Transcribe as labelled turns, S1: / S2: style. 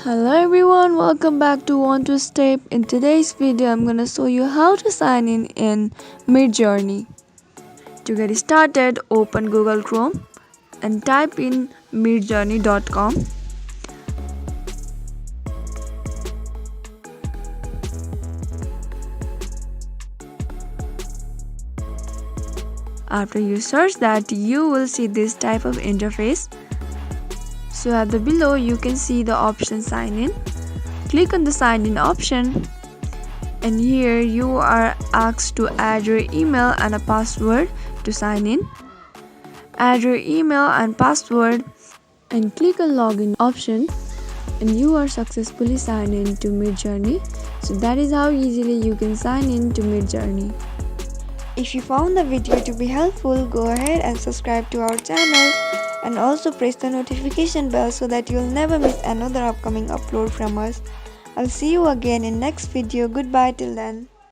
S1: Hello everyone, welcome back to Want to Step. In today's video, I'm gonna show you how to sign in Midjourney. To get started, open Google Chrome and type in midjourney.com. After you search that, you will see this type of interface. So at the below, you can see the option sign in. Click on the sign in option, and here you are asked to add your email and a password to sign in. Add your email and password and click on login option, and you are successfully signed in to Midjourney. So that is how easily you can sign in to Midjourney.
S2: If you found the video to be helpful, go ahead and subscribe to our channel and also press the notification bell so that you'll never miss another upcoming upload from us. I'll see you again in next video. Goodbye till then.